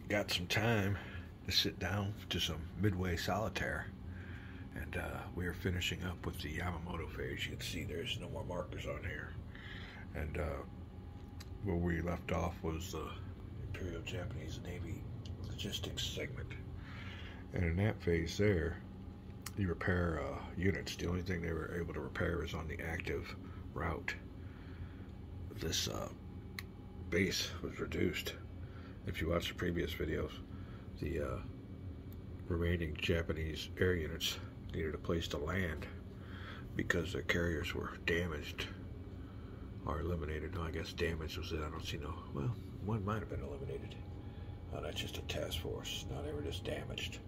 got some time to sit down to some Midway Solitaire, and we are finishing up with the Yamamoto phase. You can see there's no more markers on here, and where we left off was the Imperial Japanese Navy logistics segment, and in that phase there, you repair units. The only thing they were able to repair is on the active route. This base was reduced. If you watch the previous videos, the remaining Japanese air units needed a place to land because their carriers were damaged or eliminated. No, I guess damaged was it. I don't see no. Well, one might have been eliminated. That's just a task force. No, they were just damaged.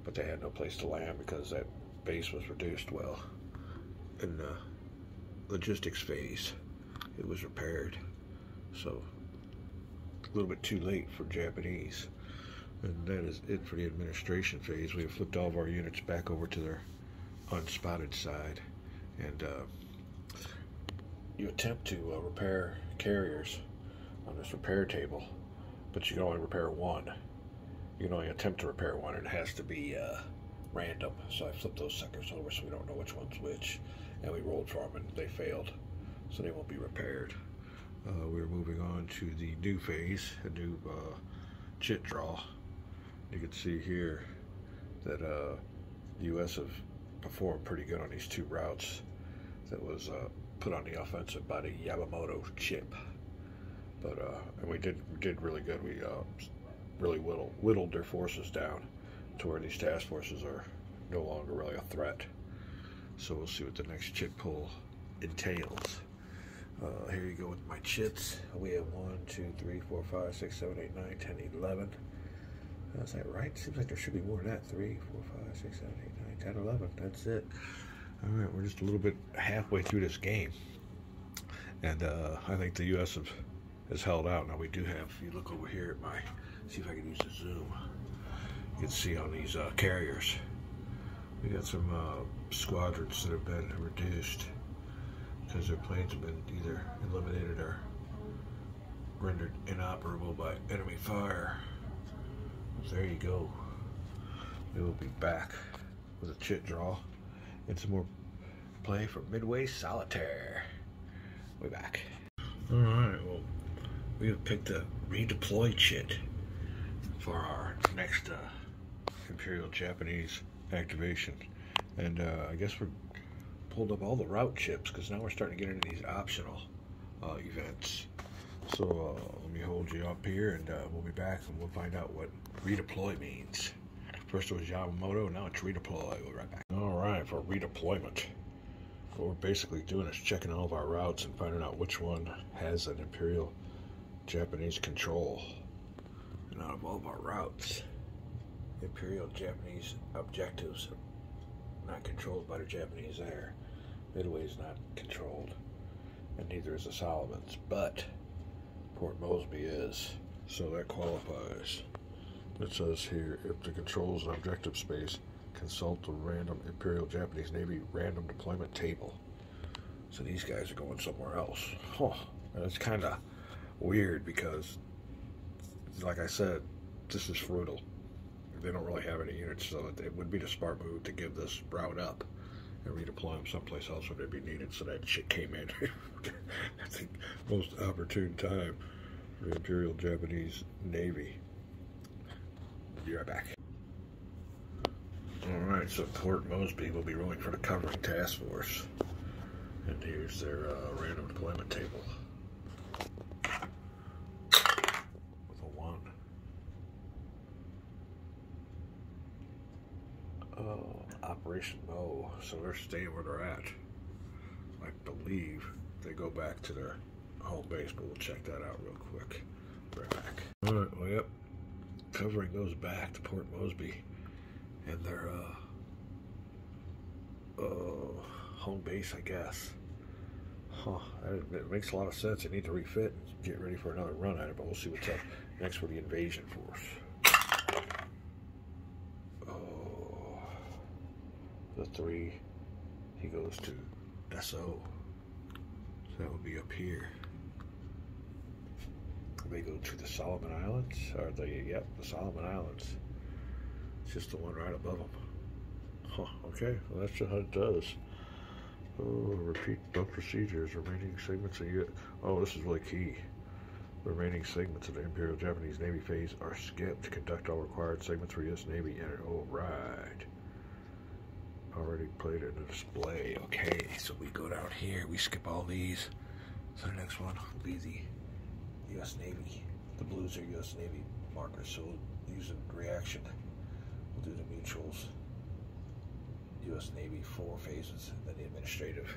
But they had no place to land because that base was reduced. Well, in the logistics phase, it was repaired. So, a little bit too late for Japanese. And that is it for the administration phase. We have flipped all of our units back over to their unspotted side. And you attempt to repair carriers on this repair table, but you can only repair one. You can only attempt to repair one, and it has to be random. So I flipped those suckers over so we don't know which one's which. And we rolled for them, and they failed. So they won't be repaired. We're moving on to the new phase, a new chit draw. You can see here that the U.S. have performed pretty good on these two routes that was put on the offensive by the Yamamoto chip. But and we did really good. We really whittled their forces down to where these task forces are no longer really a threat. So we'll see what the next chit pull entails. Here you go with my chits. We have 1, 2, 3, 4, 5, 6, 7, 8, 9, 10, 11. Is that right? Seems like there should be more than that. 3, 4, 5, 6, 7, 8, 9, 10, 11. That's it. All right, we're just a little bit halfway through this game. And I think the U.S. has held out. Now we do have, if you look over here at my, see if I can use the zoom. You can see on these carriers, we got some squadrons that have been reduced because their planes have been either eliminated or rendered inoperable by enemy fire. So there you go. We will be back with a chit draw and some more play for Midway Solitaire. We're back. Alright, well, we have picked a redeploy chit for our next Imperial Japanese activation. And I guess we're pulled up all the route chips because now we're starting to get into these optional events. So let me hold you up here, and we'll be back and we'll find out what redeploy means. First it was Yamamoto, now it's redeploy. We'll be right back. Alright, for redeployment, what we're basically doing is checking all of our routes and finding out which one has an Imperial Japanese control. And out of all of our routes, Imperial Japanese objectives are not controlled by the Japanese air. Midway is not controlled, and neither is the Solomons, but Port Moresby is, so that qualifies. It says here, if the controls an objective space, consult the random Imperial Japanese Navy random deployment table. So these guys are going somewhere else. Huh. And it's kind of weird because, like I said, this is frugal. They don't really have any units, so it would be the smart move to give this route up and redeploy them someplace else where they'd be needed. So that shit came in at the most opportune time for the Imperial Japanese Navy. Be right back. Alright, so Port Moresby will be rolling for the covering task force. And here's their random deployment table. With a 1. Operation Mo, so they're staying where they're at. I believe they go back to their home base, but we'll check that out real quick. Right back. Alright, well, yep. Covering goes back to Port Moresby and their home base, I guess. Huh, it makes a lot of sense. They need to refit and get ready for another run at it, but we'll see what's up next for the invasion force. The 3, he goes to SO. So that would be up here. They go to the Solomon Islands, or the Solomon Islands. It's just the one right above them. Huh, okay, well that's just how it does. Oh, repeat both procedures. Remaining segments of oh, this is really key. Remaining segments of the Imperial Japanese Navy phase are skipped. Conduct all required segments for U.S. Navy. All right. Already played it in the display. Okay, so we go down here. We skip all these. So the next one will be the U.S. Navy. The blues are U.S. Navy markers. So using reaction, we'll do the mutuals. U.S. Navy 4 phases, and then the administrative.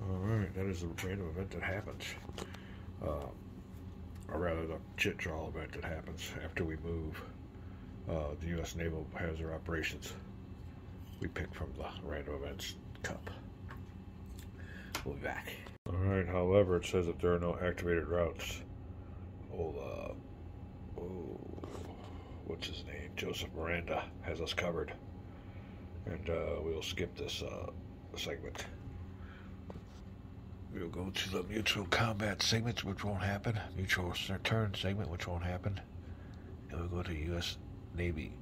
Alright, that is the random event that happens. Or rather, the chit draw event that happens after we move. The U.S. Naval has their operations. We pick from the random events cup. We'll be back. Alright, however, it says that there are no activated routes. What's his name? Joseph Miranda has us covered. And we'll skip this segment. We'll go to the mutual combat segment, which won't happen. Mutual return segment, which won't happen. And we'll go to U.S. Navy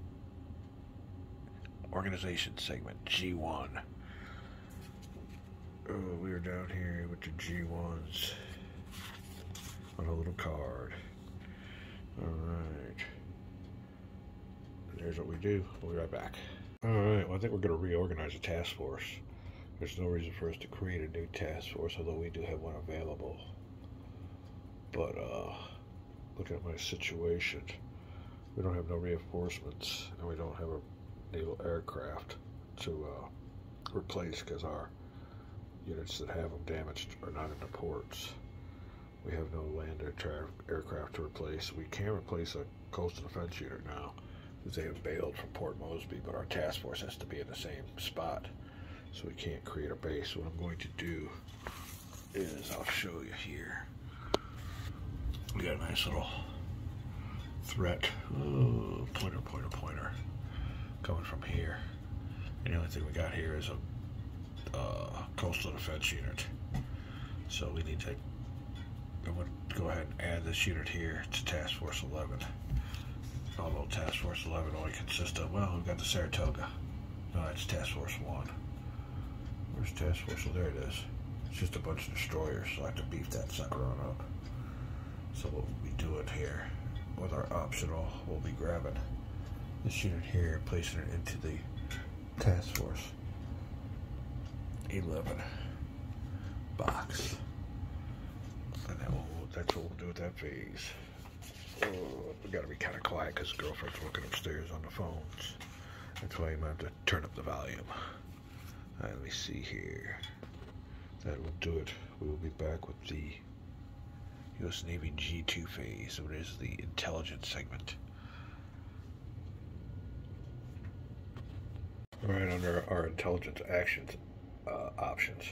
Organization segment, G1. Oh, we are down here with the G1s on a little card. Alright. There's what we do. We'll be right back. Alright, well I think we're going to reorganize the task force. There's no reason for us to create a new task force, although we do have one available. But, looking at my situation, we don't have no reinforcements, and we don't have a naval aircraft to replace, because our units that have them damaged are not in the ports. We have no land aircraft to replace. We can replace a coastal defense unit now, because they have bailed from Port Moresby, but our task force has to be in the same spot, so we can't create a base. What I'm going to do is I'll show you here. We got a nice little threat, pointer, coming from here. And the only thing we got here is a coastal defense unit. So we need to, I'm going to go ahead and add this unit here to Task Force 11. Although Task Force 11 only consists of, well, we've got the Saratoga. No, that's Task Force 1. Where's Task Force? Oh, there it is. It's just a bunch of destroyers, so I have to beef that sucker on up. So what we'll be doing here, with our optional, we'll be grabbing this unit here, placing it into the Task Force 11 box. And then that's what we'll do with that phase. Oh, we gotta be kind of quiet because girlfriend's working upstairs on the phones. That's why you might have to turn up the volume. Alright, let me see here. That will do it. We will be back with the U.S. Navy G2 phase. So it is the intelligence segment. Alright, under our intelligence actions options,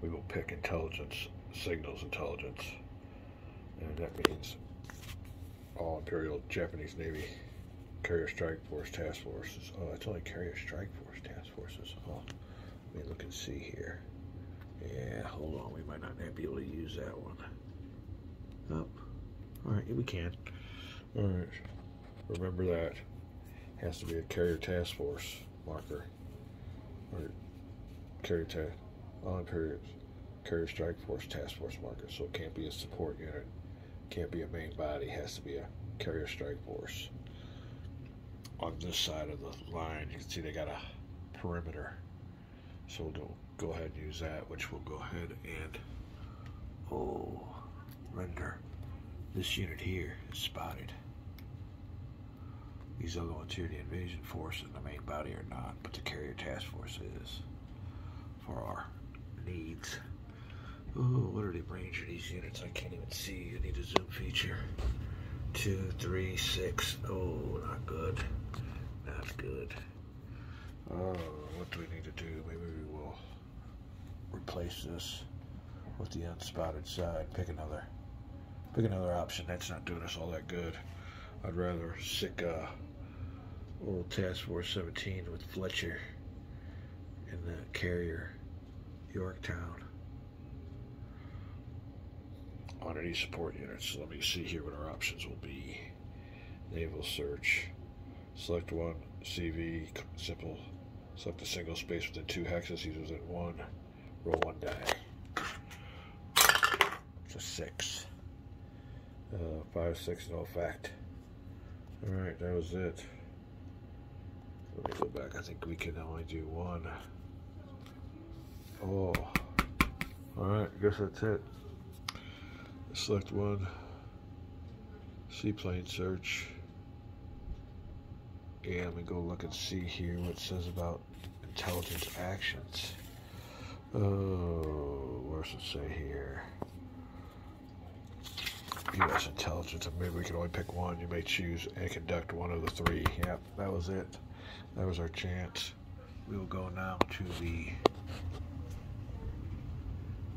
we will pick intelligence, signals intelligence. And that means all Imperial Japanese Navy Carrier Strike Force Task Forces. Oh, it's only Carrier Strike Force Task Forces. Oh, let me look and see here. Yeah, hold on. We might not be able to use that one. Oh, alright, yeah, we can. Alright, remember that. Has to be a Carrier Task Force marker. Or all Imperial Carrier Strike Force Task Force marker. So it can't be a support unit. Can't be a main body, has to be a Carrier Strike Force. On this side of the line, you can see they got a perimeter. So we'll go ahead and use that, which we'll go ahead and render. This unit here is spotted. These other ones here, the invasion force and the main body are not, but the Carrier Task Force is for our needs. Oh, what are the range of these units? I can't even see. I need a zoom feature. 2, 3, 6. Oh, not good. Not good. Oh, what do we need to do? Maybe we will replace this with the unspotted side. Pick another option. That's not doing us all that good. I'd rather stick old Task Force 17 with Fletcher in the Carrier Yorktown. on any support units. Let me see here what our options will be. Naval search. Select one. CV. Simple. Select a single space within 2 hexes. Use within 1. Roll 1 die. It's a 6. 5, 6, no effect. Alright, that was it. Let me go back. I think we can only do 1. Oh. Alright, I guess that's it. Select 1. Seaplane search. Yeah, let me go look and see here what it says about intelligence actions. Oh, where does it say here? U.S. intelligence, and maybe we can only pick one. You may choose and conduct one of the 3. Yep, that was it. That was our chance. We will go now to the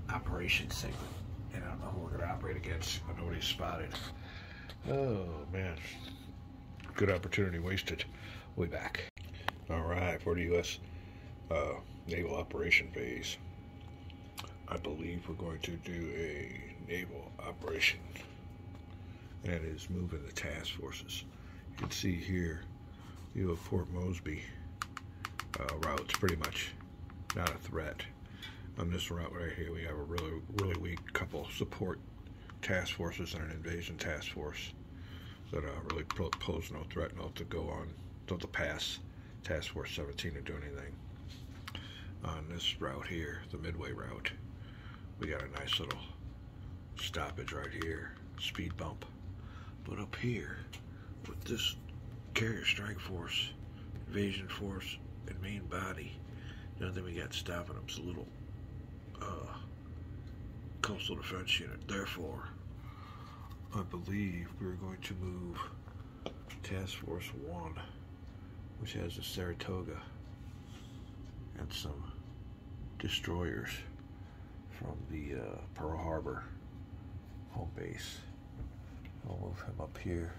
operations segment. And I don't know who we're going to operate against. Nobody's spotted. Oh, man. Good opportunity wasted. We'll be back. Alright, for the U.S. Naval Operation Phase. I believe we're going to do a naval operation. That is moving the task forces. You can see here, you have Fort Mosby routes, pretty much not a threat. On this route right here, we have a really weak couple support task forces and an invasion task force that really pose no threat, not to go on, not to pass Task Force 17 to do anything. On this route here, the Midway route, we got a nice little stoppage right here, speed bump. But up here, with this carrier strike force, invasion force, and main body, the only thing we got stopping them is a little coastal defense unit. Therefore, I believe we're going to move Task Force 1, which has a Saratoga and some destroyers from the Pearl Harbor home base. We'll move him up here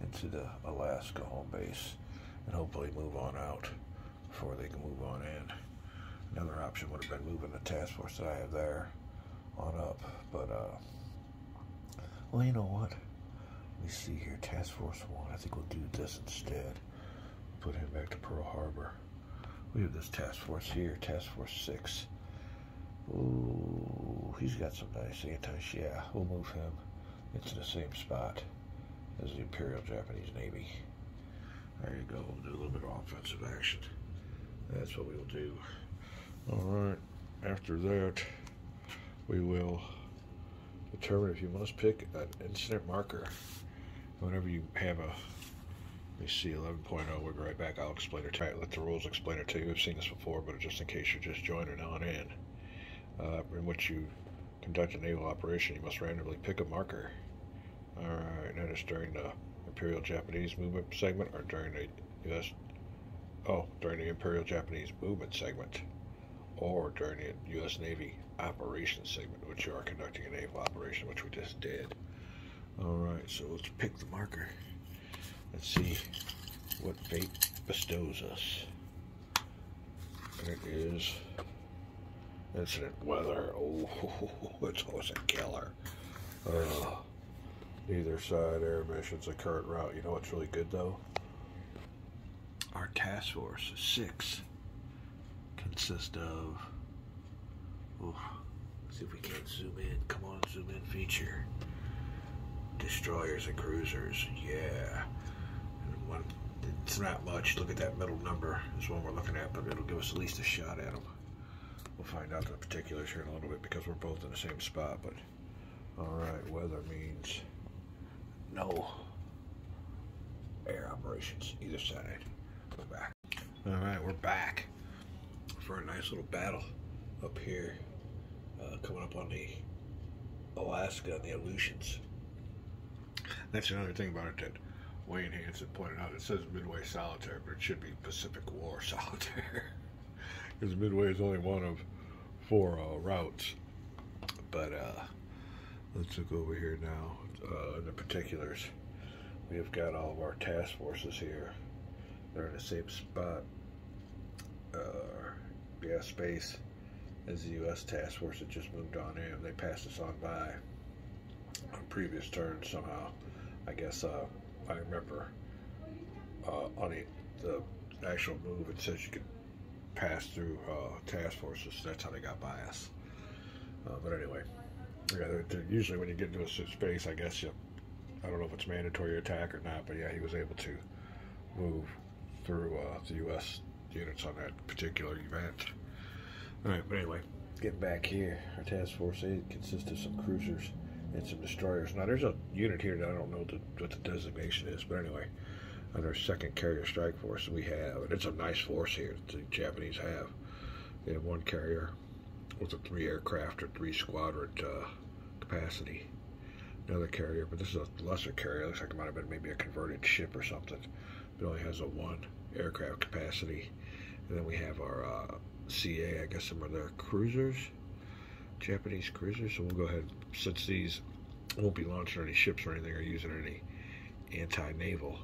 into the Alaska home base and hopefully move on out before they can move on in. Another option would have been moving the task force that I have there on up, but well, you know what? Let me see here. Task Force 1. I think we'll do this instead. Put him back to Pearl Harbor. We have this task force here, Task Force 6. Ooh, he's got some nice anti-ships. Yeah, we'll move him into the same spot as the Imperial Japanese Navy. There you go. We'll do a little bit of offensive action. That's what we will do. Alright, after that, we will determine if you must pick an incident marker. Whenever you have a, let me see, 11.0, we'll be right back. I'll explain it to you. Let the rules explain it to you. We've seen this before, but just in case you're just joining on in which you conduct a naval operation, you must randomly pick a marker. Alright, that is during the Imperial Japanese movement segment or during the during the Imperial Japanese movement segment, or during the U.S. Navy operations segment, which you are conducting a naval operation, which we just did. Alright, so let's pick the marker. Let's see what fate bestows us. And it is incident weather. Oh, it's always a killer. Either side, air missions, a current route. You know what's really good though? Our task force, 6, consists of, see if we can zoom in. Come on, zoom in feature. Destroyers and cruisers, yeah. And one, it's not much. Look at that middle number. Is one we're looking at, but it'll give us at least a shot at them. We'll find out the particulars here in a little bit because we're both in the same spot. But alright, weather means no air operations either side. Go back. Alright, we're back for a nice little battle up here, coming up on the Alaska and the Aleutians. That's another thing about it that Wayne Hansen pointed out. It says Midway Solitaire, but it should be Pacific War Solitaire. Because Midway is only one of 4 routes. But let's look over here now. In the particulars, we have got all of our task forces here. They're in the same spot, space as the U.S. task force that just moved on in. They passed us on by. on previous turns somehow. I guess I remember on the actual move it says you can pass through task forces. That's how they got by us. But anyway, yeah, they're usually when you get into a space, I guess I don't know if it's mandatory attack or not, but yeah, he was able to move through the U.S. units on that particular event. All right, but anyway, getting back here, our task force 8 consists of some cruisers and some destroyers. Now, there's a unit here that I don't know what the designation is, but anyway, on our 2nd Carrier Strike Force, we have, and it's a nice force here that the Japanese have. They have 1 carrier with a 3 aircraft or 3 squadron capacity. Another carrier, but this is a lesser carrier. Looks like it might have been maybe a converted ship or something. It only has a 1 aircraft capacity. And then we have our CA, I guess some of their cruisers, Japanese cruisers. So we'll go ahead, since these won't be launching any ships or anything or using any anti-naval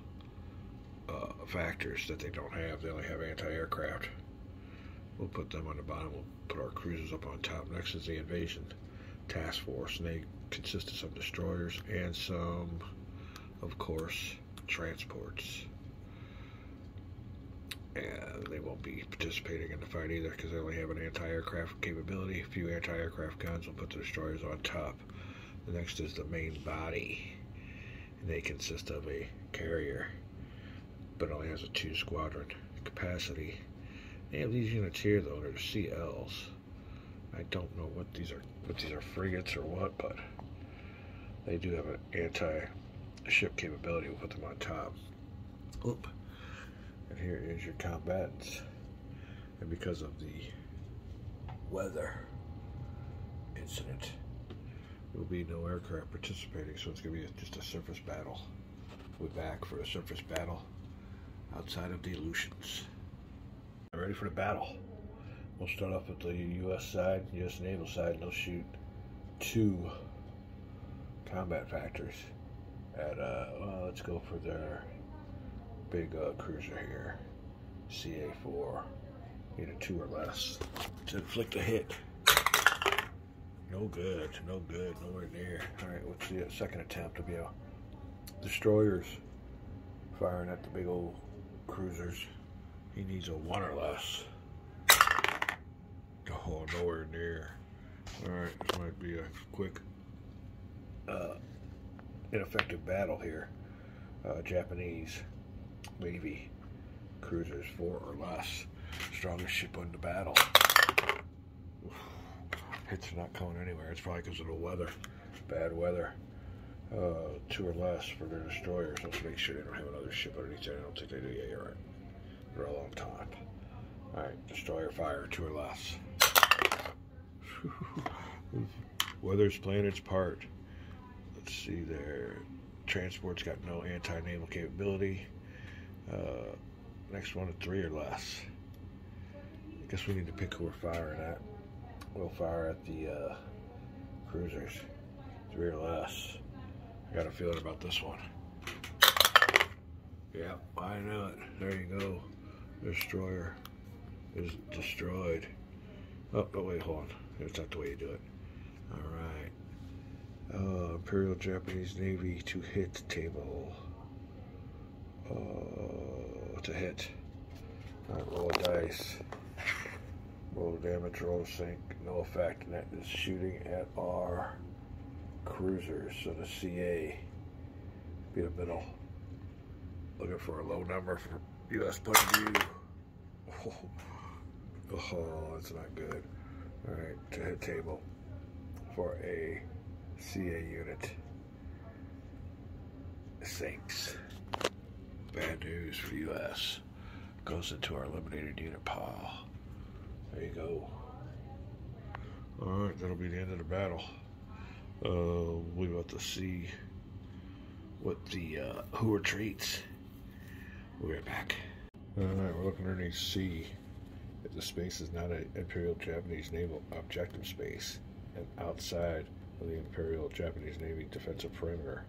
factors that they don't have. They only have anti-aircraft. We'll put them on the bottom. We'll put our cruisers up on top. Next is the invasion task force, and they consist of some destroyers and some, of course, transports. And they won't be participating in the fight either because they only have an anti-aircraft capability. A few anti-aircraft guns. We'll put the destroyers on top. The next is the main body, and they consist of a carrier, but only has a 2 squadron capacity. They have these units here though, they're the CLs. I don't know what these are frigates or what, but they do have an anti-ship capability. We'll put them on top. Oop. And here is your combatants. And because of the weather incident, there will be no aircraft participating, so it's going to be just a surface battle. We're back for a surface battle outside of the Aleutians. Ready for the battle. We'll start off with the U.S. side, U.S. naval side, and they'll shoot 2 combat factors at, well, let's go for their big cruiser here, CA4. Need a 2 or less to inflict a hit. No good, nowhere near. Alright, let's see a second attempt to be a destroyers firing at the big old cruisers. He needs a 1 or less. Oh, nowhere near. Alright, this might be a quick, ineffective battle here. Japanese Navy cruisers 4 or less. Strongest ship in the battle. Hits are not going anywhere. It's probably because of the weather. Bad weather. 2 or less for their destroyers. Let's make sure they don't have another ship underneath there. I don't think they do. Yeah, you're right. They're all on top. Alright, destroyer fire, 2 or less. Weather's playing its part. Let's see there. Transport's got no anti-naval capability. Next one at 3 or less. I guess we need to pick who we're firing at. We'll fire at the cruisers. 3 or less. I got a feeling about this one. Yeah, I knew it. There you go. Destroyer is destroyed. Oh, no, wait, hold on. That's not the way you do it. Alright. Imperial Japanese Navy to hit table. To hit. Alright, roll a dice. Roll damage, roll sink. No effect. And that is shooting at our cruisers. So the CA be the middle. Looking for a low number from U.S. point of view. Oh, that's not good. Alright, to hit table for a CA unit. Sinks. Bad news for U.S. Goes into our eliminated unit pile. There you go. Alright, that'll be the end of the battle. We about to see what the who retreats. We'll be right back. Alright, we're looking underneath C. The space is not an Imperial Japanese Naval objective space, and outside of the Imperial Japanese Navy defensive perimeter,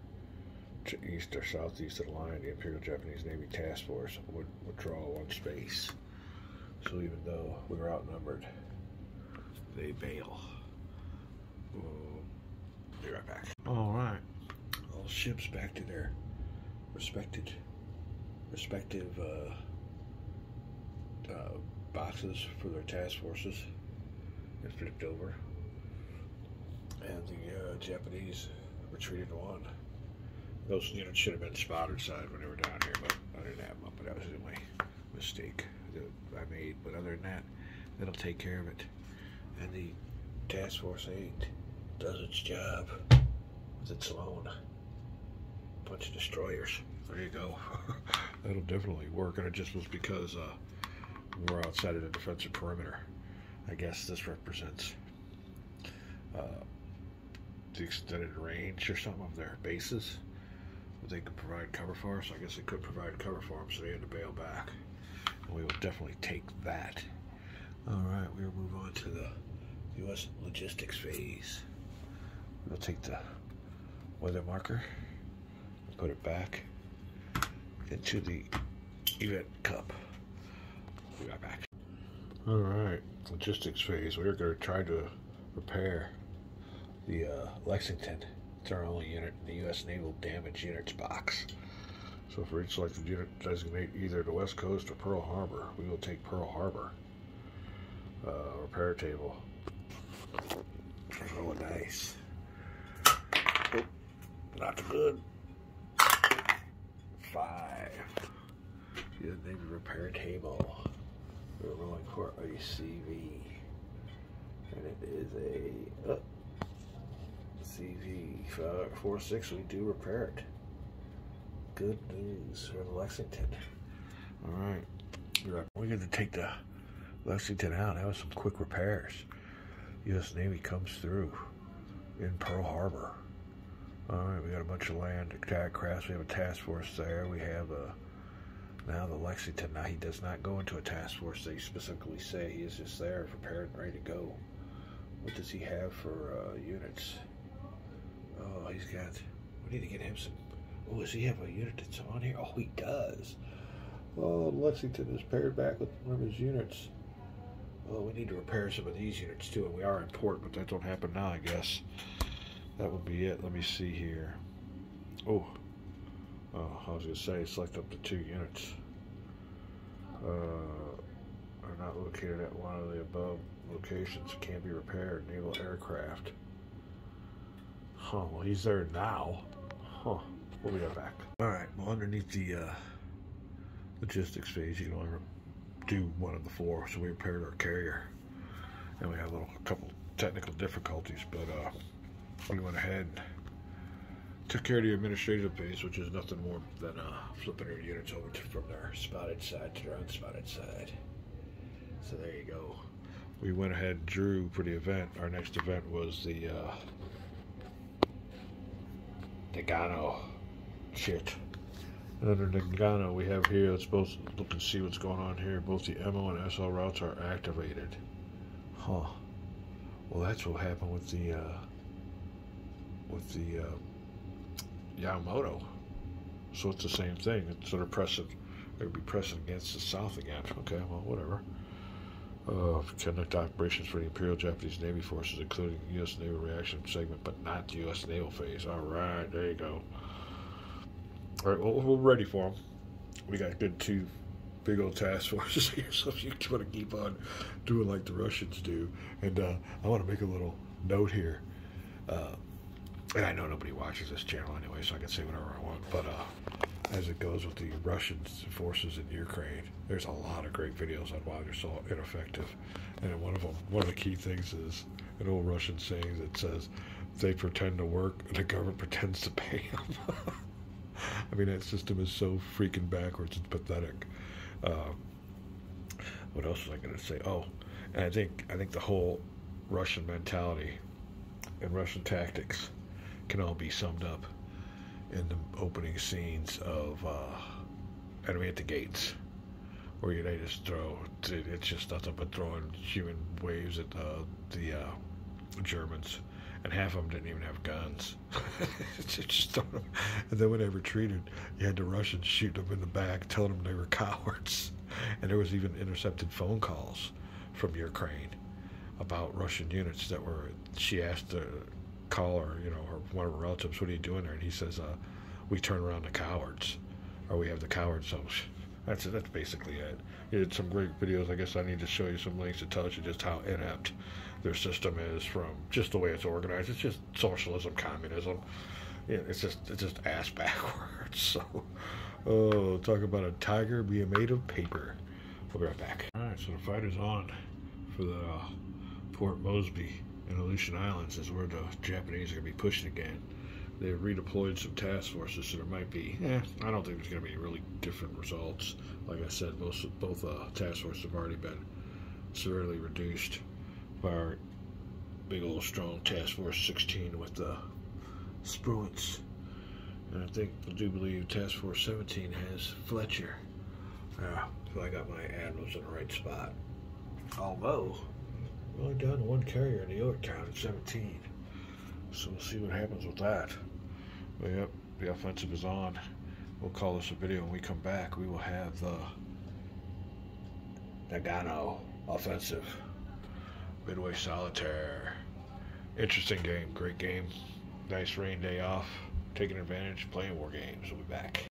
to east or southeast of the line, the Imperial Japanese Navy Task Force would withdraw 1 space. So even though we were outnumbered, they bail. Be right back. All right. All ships back to their respective boxes for their task forces. They're flipped over. And the Japanese retreated one. Those units should have been spotted side when they were down here, but I didn't have them up. But that was the only mistake that I made. But other than that, that'll take care of it. And the Task Force 8 does its job with its own bunch of destroyers. There you go. That'll definitely work. And it just was because we're outside of the defensive perimeter. I guess this represents the extended range or something of their bases. They could provide cover for us. I guess they could provide cover for them, so they had to bail back. And we will definitely take that. All right, we'll move on to the U.S. logistics phase. We'll take the weather marker and put it back into the event cup. Be right back. All right, logistics phase. We're going to try to repair the Lexington. It's our only unit in the U.S. Naval Damage Units box. So for each selected unit, designate either the West Coast or Pearl Harbor. We will take Pearl Harbor. Repair table. Roll a dice. Oh, not good. 5. The Navy repair table. We're rolling for a CV. And it is a CV 46. We do repair it. Good news for Lexington. All right. We're going to take the Lexington out. That was some quick repairs. U.S. Navy comes through in Pearl Harbor. All right, we got a bunch of land attack crafts. We have a task force there. We have now the Lexington. Now he does not go into a task force. They specifically say he is just there, prepared and ready to go. What does he have for units? Oh, he's got. We need to get him some. Oh, does he have a unit that's on here? Oh, he does. Oh, Lexington is paired back with one of his units. Oh, we need to repair some of these units too, and we are in port, but that don't happen now, I guess. That would be it. Let me see here. Oh, I was going to say, select up to 2 units. Are not located at one of the above locations. Can be repaired. Naval aircraft. Huh, well, he's there now. Huh, we'll be right back. All right, well, underneath the logistics phase, you can only do one of the 4, so we repaired our carrier. And we had a couple technical difficulties, but we went ahead and took care of the administrative phase, which is nothing more than flipping your units over from their spotted side to their unspotted side. So there you go. We went ahead and drew for the event. Our next event was the Nagano shit. And under Nagano, we have here, let's both look and see what's going on here. Both the MO and SL routes are activated. Huh. Well, that's what happened with the Yamamoto. So it's the same thing. It's sort of pressing, it would be pressing against the south again. Okay, well, whatever. Conduct operations for the Imperial Japanese Navy forces, including U.S. Naval reaction segment, but not the U.S. Naval phase. All right, there you go. All right, well, we're ready for them. We got good 2 big old task forces here, so if you want to keep on doing like the Russians do. And I want to make a little note here. And I know nobody watches this channel anyway, so I can say whatever I want. But as it goes with the Russian forces in Ukraine, there's a lot of great videos on why they're so ineffective. And one of the key things is an old Russian saying that says, they pretend to work and the government pretends to pay them. I mean, that system is so freaking backwards and pathetic. What else was I going to say? Oh, and I think the whole Russian mentality and Russian tactics can all be summed up in the opening scenes of Enemy at the Gates, where they just throw, it's just nothing but throwing human waves at the Germans, and half of them didn't even have guns. Just throwing them. And then when they retreated, you had the Russians shooting them in the back, telling them they were cowards. And there was even intercepted phone calls from Ukraine about Russian units that were, she asked caller, or one of our relatives, what are you doing there? And he says, we turn around the cowards, or we have the cowards. So that's basically it. He did some great videos. I guess I need to show you some links that tells you just how inept their system is, from just the way it's organized. It's just socialism, communism. It's just ass backwards. So, talk about a tiger being made of paper. We'll be right back. All right, so the fight is on for the Port Moresby and Aleutian Islands is where the Japanese are going to be pushing again. They've redeployed some task forces, so there might be, I don't think there's going to be really different results. Like I said, both task forces have already been severely reduced by our big old strong Task Force 16 with the Spruance. And I do believe Task Force 17 has Fletcher. So I got my admirals in the right spot. Although, we're only down to one carrier in the York count at 17. So we'll see what happens with that. But yep, the offensive is on. We'll call this a video. When we come back, we will have the Nagano offensive. Midway Solitaire. Interesting game, great game. Nice rain day off. Taking advantage, playing war games. We'll be back.